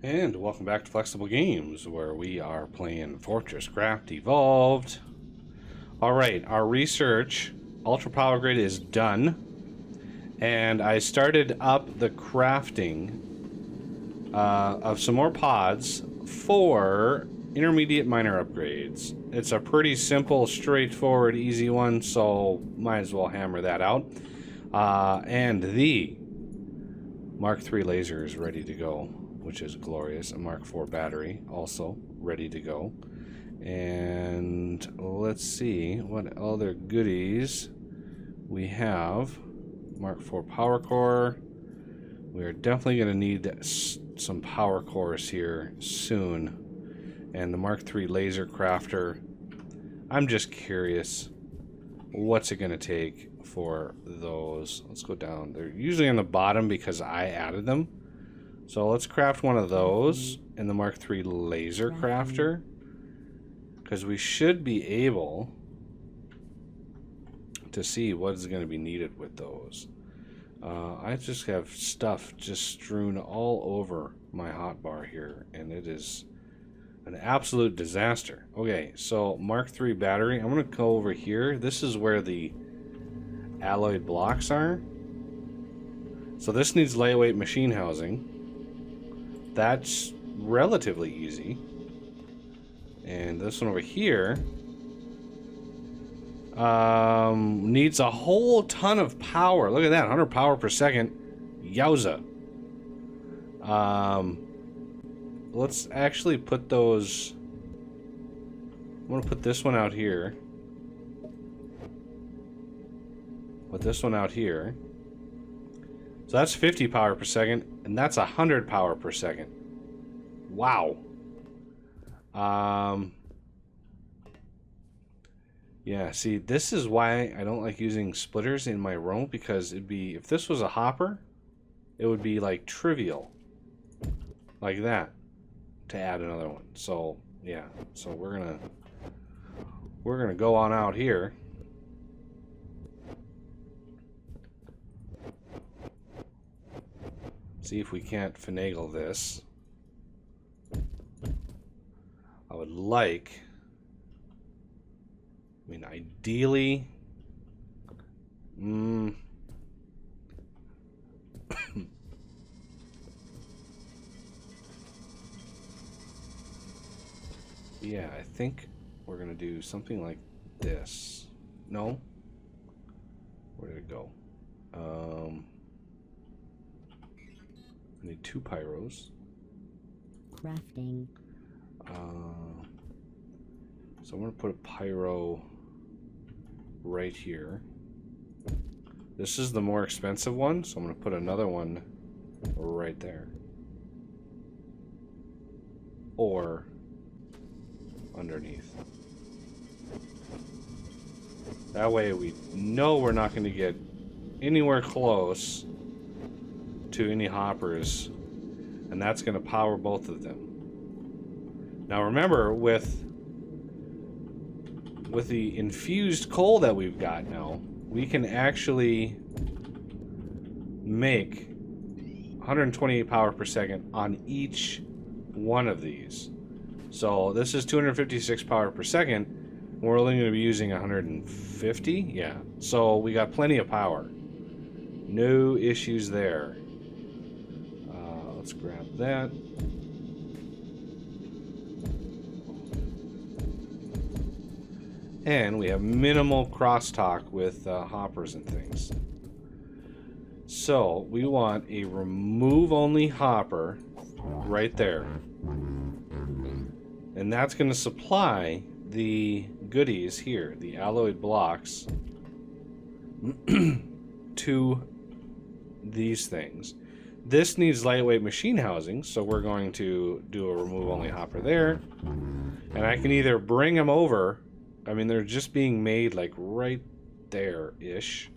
And welcome back to Flexible Games, where we are playing FortressCraft Evolved. Alright, our research, Ultra Power Grid, is done. And I started up the crafting of some more pods for intermediate minor upgrades. It's a pretty simple, straightforward, easy one, so might as well hammer that out. And the Mk3 laser is ready to go, which is glorious. A Mk4 battery also ready to go. And let's see what other goodies we have. Mk4 power core. We are definitely going to need some power cores here soon. And the Mk3 laser crafter. I'm just curious, what's it going to take for those? Let's go down. They're usually on the bottom because I added them. So let's craft one of those in the Mk3 laser crafter, because we should be able to see what is going to be needed with those. I just have stuff just strewn all over my hotbar here, and it is an absolute disaster. Okay, so Mk3 battery. I'm going to go over here. This is where the alloyed blocks are. So this needs lightweight machine housing. That's relatively easy. And this one over here needs a whole ton of power. Look at that, 100 power per second. Yowza. Let's actually put those. I'm going to put this one out here. Put this one out here. So that's 50 power per second, and that's 100 power per second. Wow. Yeah, see, this is why I don't like using splitters in my room, because it'd be, if this was a hopper, it would be like trivial. Like that. To add another one. So, yeah. So we're gonna go on out here. See if we can't finagle this. I would like, I mean, ideally, yeah, I think we're gonna do something like this. No? Where did it go? I need 2 pyros. Crafting. So I'm going to put a pyro right here. This is the more expensive one, so I'm going to put another one right there. Or underneath. That way we know we're not going to get anywhere close to any hoppers, and that's going to power both of them. Now remember, with the infused coal that we've got now, we can actually make 128 power per second on each one of these. So this is 256 power per second. We're only going to be using 150. Yeah, so we got plenty of power. No issues there. Let's grab that. And we have minimal crosstalk with hoppers and things. So we want a remove only hopper right there. And that's going to supply the goodies here, the alloyed blocks, to these things. This needs lightweight machine housing, so we're going to do a remove only hopper there. And I can either bring them over. I mean, they're just being made like right there-ish.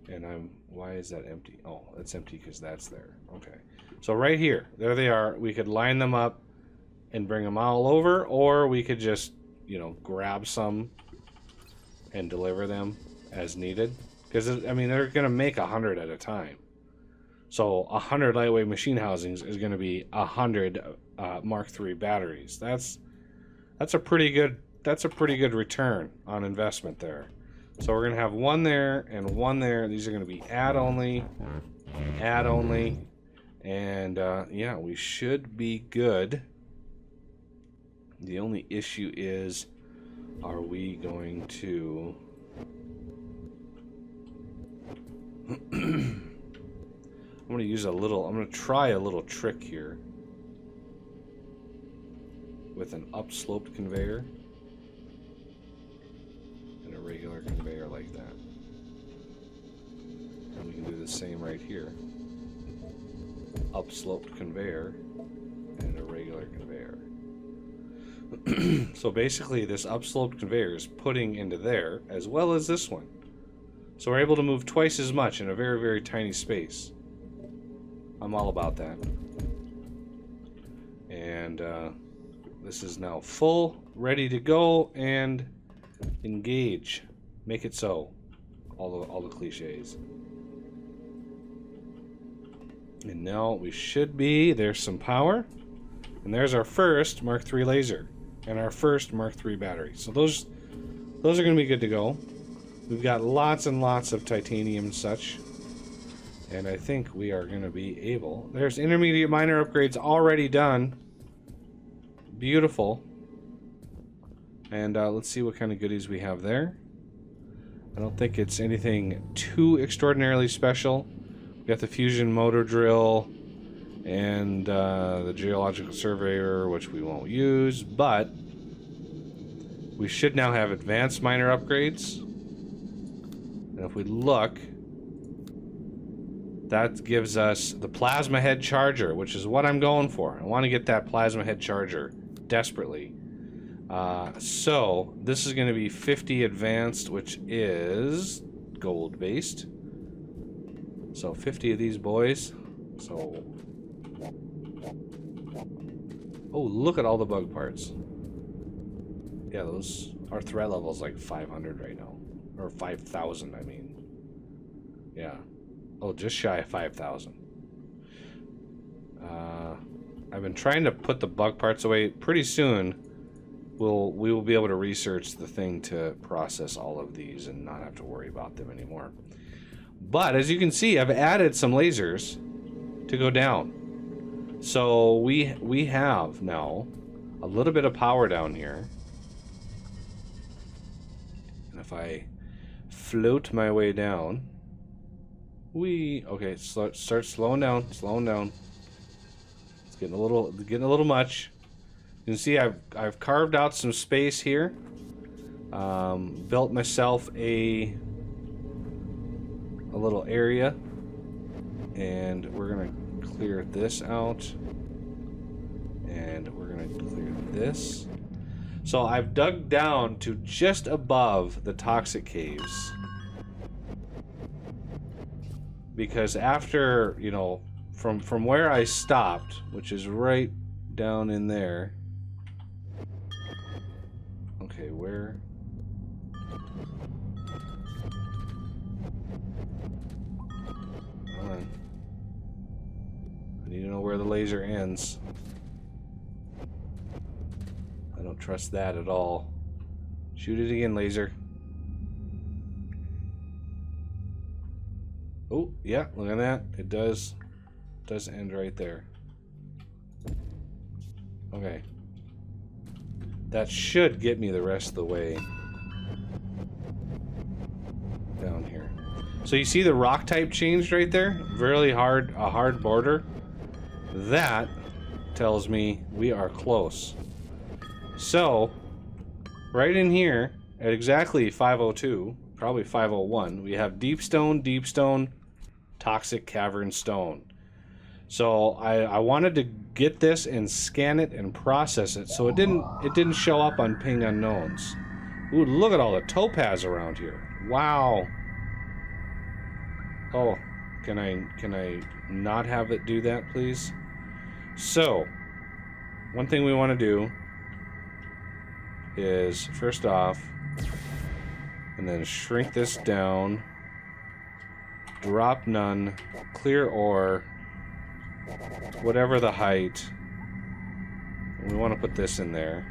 And why is that empty? Oh, it's empty because that's there. Okay. So right here, there they are. We could line them up and bring them all over, or we could just, you know, grab some and deliver them as needed. Because, I mean, they're going to make 100 at a time. So 100 lightweight machine housings is going to be 100 Mark III batteries. That's a pretty good return on investment there. So we're going to have one there and one there. These are going to be add only, and yeah, we should be good. The only issue is, are we going to... I'm going to try a little trick here with an upsloped conveyor and a regular conveyor like that. And we can do the same right here. Upsloped conveyor and a regular conveyor. So basically this upsloped conveyor is putting into there as well as this one. So we're able to move twice as much in a very, very tiny space. I'm all about that. And this is now full, ready to go, and engage. Make it so. All the cliches. And now we should be, there's some power. And there's our first Mark III laser. And our first Mark III battery. So those are going to be good to go. We've got lots and lots of titanium and such. And I think we are going to be able... There's intermediate miner upgrades already done. Beautiful. And let's see what kind of goodies we have there. I don't think it's anything too extraordinarily special. We got the fusion motor drill and the geological surveyor, which we won't use, but we should now have advanced miner upgrades. And if we look, that gives us the plasma head charger, which is what I'm going for. I want to get that plasma head charger desperately. So this is going to be 50 advanced, which is gold based. So 50 of these boys. So, oh, look at all the bug parts. Yeah, our threat level is like 500 right now, or 5,000. I mean, yeah. Oh, just shy of 5,000. I've been trying to put the bug parts away. Pretty soon, we will be able to research the thing to process all of these and not have to worry about them anymore. But as you can see, I've added some lasers to go down. So we have now a little bit of power down here. And if I float my way down, okay, start slowing down. It's getting a little much. You can see I've carved out some space here. Built myself a little area, and we're gonna clear this out, and we're gonna clear this. So I've dug down to just above the toxic caves, because after, you know, from where I stopped, which is right down in there. Okay, where? Hold on. I need to know where the laser ends. I don't trust that at all. Shoot it again, laser. Oh, yeah, look at that. It does end right there. Okay. That should get me the rest of the way down here. So you see the rock type changed right there? Really hard, a hard border. That tells me we are close. So, right in here, at exactly 502, probably 501, we have deep stone, toxic cavern stone. So I wanted to get this and scan it and process it, so it didn't show up on ping unknowns. Ooh, look at all the topaz around here. Wow. Oh, can I not have it do that, please? So, one thing we want to do is, first off, and then shrink this down, drop none, clear ore, whatever the height. We want to put this in there.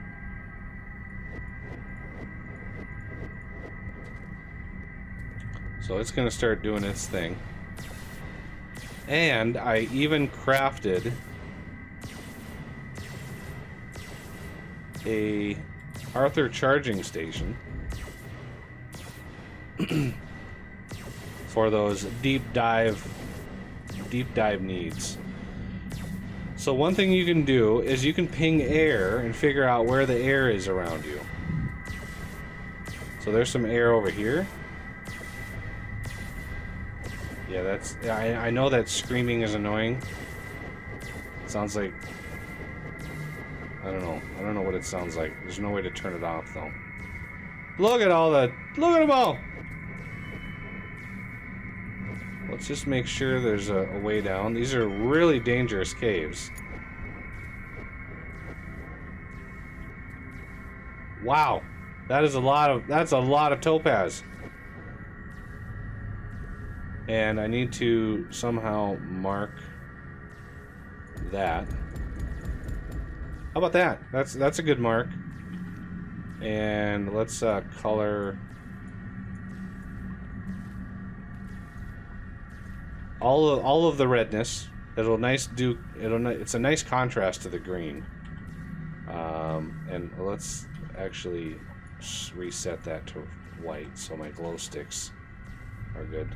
So it's going to start doing its thing. And I even crafted a Arthur charging station for those deep dive needs. So one thing you can do is you can ping air and figure out where the air is around you. So there's some air over here. Yeah, that's... I know that screaming is annoying. It sounds like... I don't know. I don't know what it sounds like. There's no way to turn it off, though. Look at all the... Look at them all! Let's just make sure there's a way down. These are really dangerous caves. Wow. That is a lot of... That's a lot of topaz. And I need to somehow mark that. How about that? That's a good mark. And let's color all of the redness. It's a nice contrast to the green. And let's actually reset that to white so my glow sticks are good.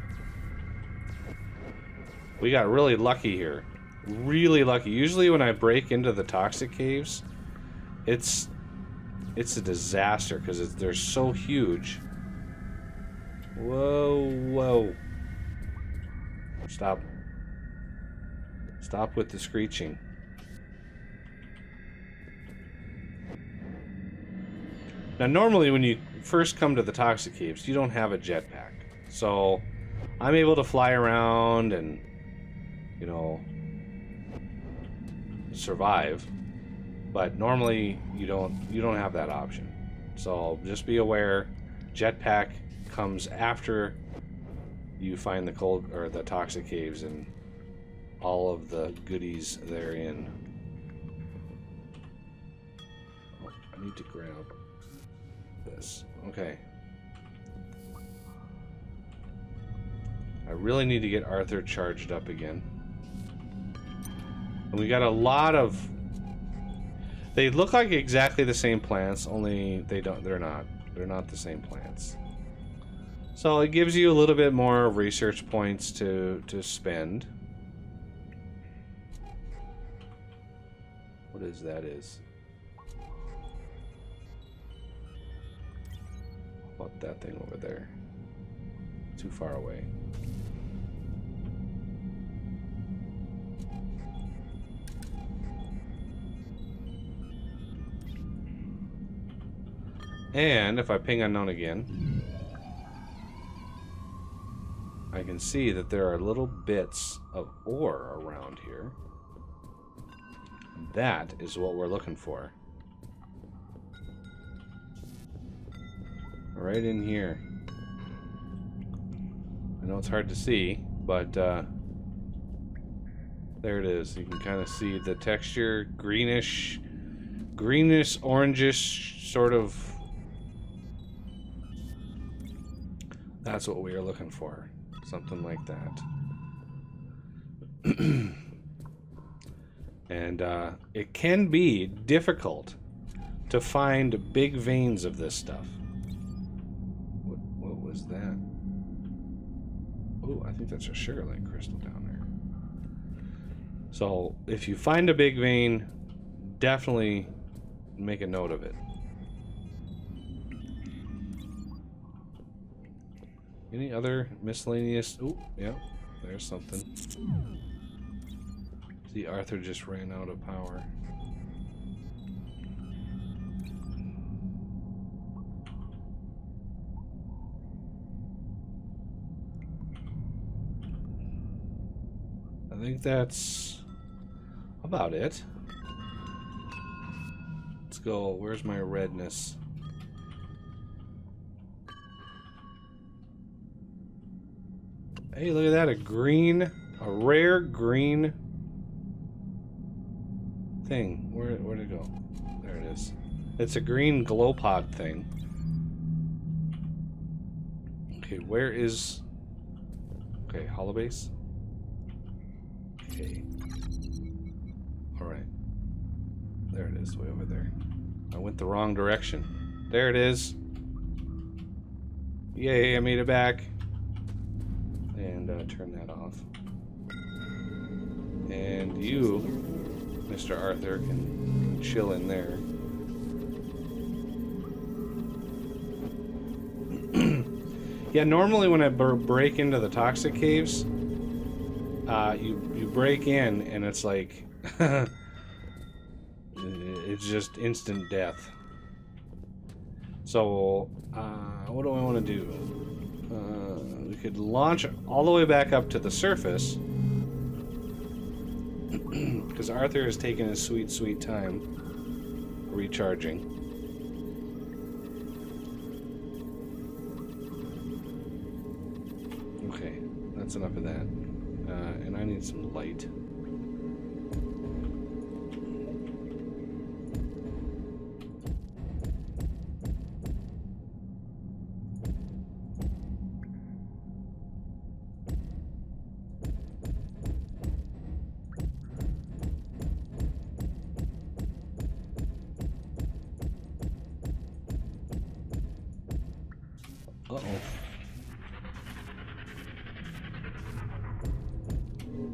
We got really lucky here. Really lucky. Usually when I break into the toxic caves, it's a disaster because they're so huge. Whoa, whoa. Stop. Stop with the screeching. Now normally when you first come to the toxic caves, you don't have a jetpack. So I'm able to fly around and, you know, survive, but normally you don't have that option. So just be aware, jetpack comes after you find the cold or the toxic caves and all of the goodies therein. Oh, I need to grab this. Okay. I really need to get Arthur charged up again. And we got a lot of... They look like exactly the same plants, only they're not. They're not the same plants. So it gives you a little bit more research points to spend. What is that is? How about that thing over there? Too far away. And if I ping unknown again, I can see that there are little bits of ore around here. That is what we're looking for. Right in here. I know it's hard to see, but there it is. You can kind of see the texture, greenish, orangish sort of. That's what we are looking for. Something like that. And it can be difficult to find big veins of this stuff. What was that? Oh, I think that's a sugarlight crystal down there. So if you find a big vein, definitely make a note of it. Any other miscellaneous... Oh, yeah, there's something. See, Arthur just ran out of power. I think that's about it. Let's go. Where's my redness? Hey, look at that. A rare green thing. Where'd it go? There it is. It's a green glow pod thing. Okay, where is... Okay, holobase. Okay. Alright. There it is, way over there. I went the wrong direction. There it is. Yay, I made it back. And turn that off. And you, Mr. Arthur, can chill in there. Yeah, normally when I break into the toxic caves, you break in and it's like it's just instant death. So what do I want to do? We could launch all the way back up to the surface because Arthur has taken his sweet time recharging. Okay, that's enough of that. And I need some light. Uh-oh.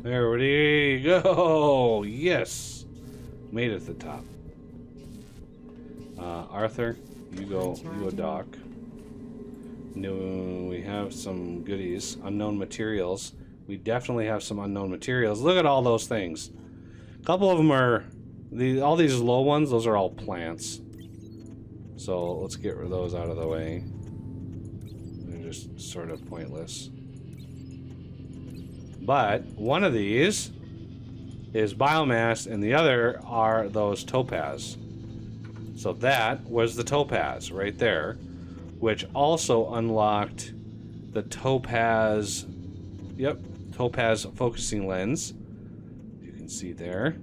There we go! Yes! Made it to the top. Arthur, you go dock. No, we have some goodies. Unknown materials. We definitely have some unknown materials. Look at all those things. A couple of them are... all these low ones, those are all plants. So let's get rid of those out of the way. They're just sort of pointless. But one of these is biomass and the other are those topaz. So that was the topaz right there, which also unlocked the topaz, topaz focusing lens. You can see there,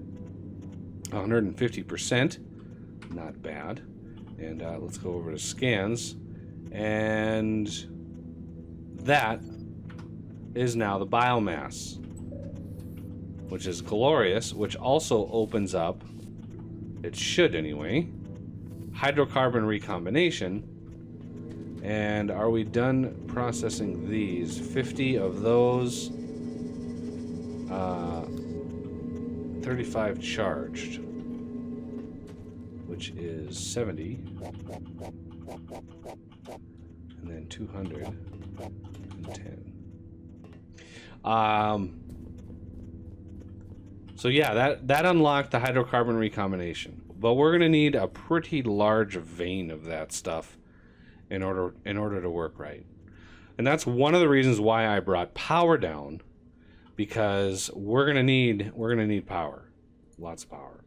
150%, not bad. And let's go over to scans, and that is now the biomass, which is glorious, which also opens up, it should anyway, hydrocarbon recombination. And are we done processing these? 50 of those, 35 charged, which is 70, and then 210. So yeah, that unlocked the hydrocarbon recombination, but we're gonna need a pretty large vein of that stuff in order to work right. And that's one of the reasons why I brought power down, because we're gonna need power, lots of power.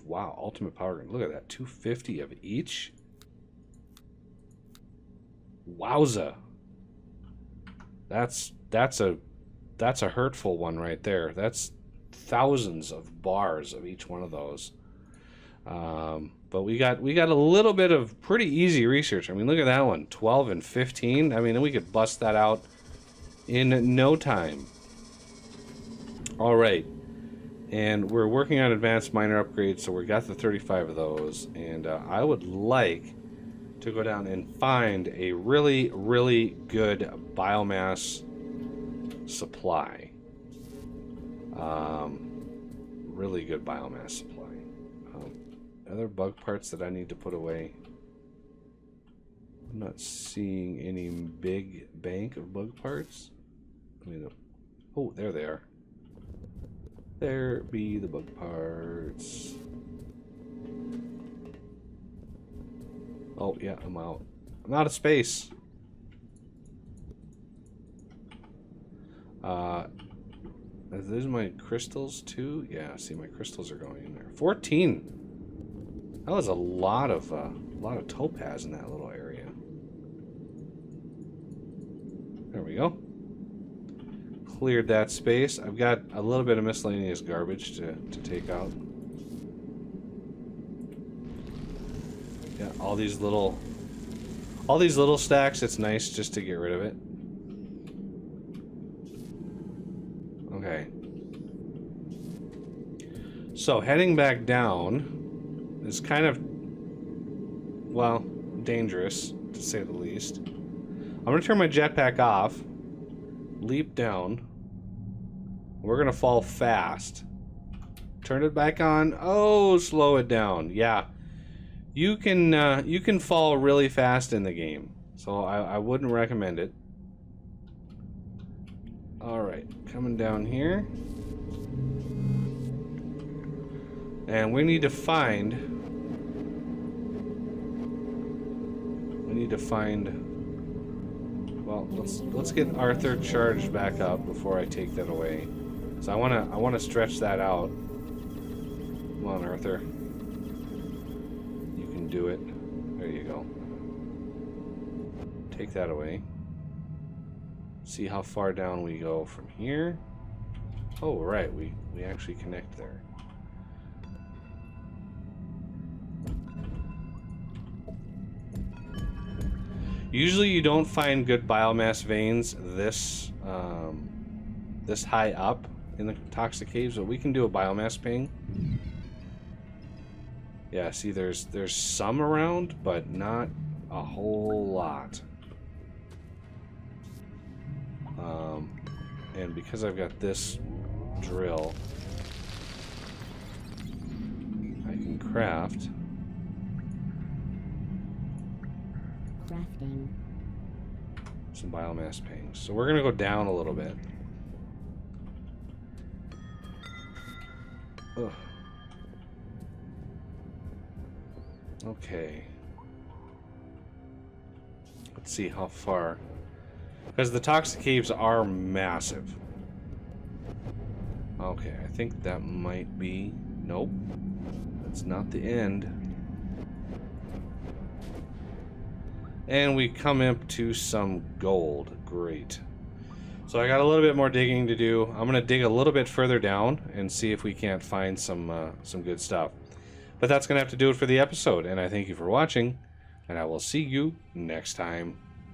Wow, ultimate power. Look at that, 250 of each. Wowza. That's a hurtful one right there. That's thousands of bars of each one of those. But we got a little bit of pretty easy research. I mean, look at that one, 12 and 15. I mean, we could bust that out in no time. All right, and we're working on advanced miner upgrades, so we got the 35 of those, and I would like to go down and find a really, really good biomass supply. Really good biomass supply. Other bug parts that I need to put away. I'm not seeing any big bank of bug parts. I mean, oh, there they are. There be the bug parts. Oh, yeah, I'm out. I'm out of space. Those are my crystals too? Yeah, see, my crystals are going in there. 14. That was a lot of topaz in that little area. There we go. Cleared that space. I've got a little bit of miscellaneous garbage to take out. Yeah, all these little stacks, it's nice just to get rid of it. Okay. So heading back down is kind of, well, dangerous to say the least. I'm gonna turn my jetpack off, leap down. We're gonna fall fast. Turn it back on. Oh, slow it down. Yeah. You can fall really fast in the game, so I wouldn't recommend it. All right, coming down here, and we need to find. Well, let's get Arthur charged back up before I take that away. So I wanna stretch that out. Come on, Arthur. Do it. There you go. Take that away. See how far down we go from here. Oh, right. We actually connect there. Usually you don't find good biomass veins this this high up in the toxic caves, but we can do a biomass ping. Yeah, see, there's some around, but not a whole lot. And because I've got this drill, I can crafting some biomass pings. So we're gonna go down a little bit. Ugh. Okay. Let's see how far. Because the toxic caves are massive. Okay, I think that might be... Nope. That's not the end. And we come up to some gold. Great. So I got a little bit more digging to do. I'm going to dig a little bit further down and see if we can't find some good stuff. But that's going to have to do it for the episode, and I thank you for watching, and I will see you next time.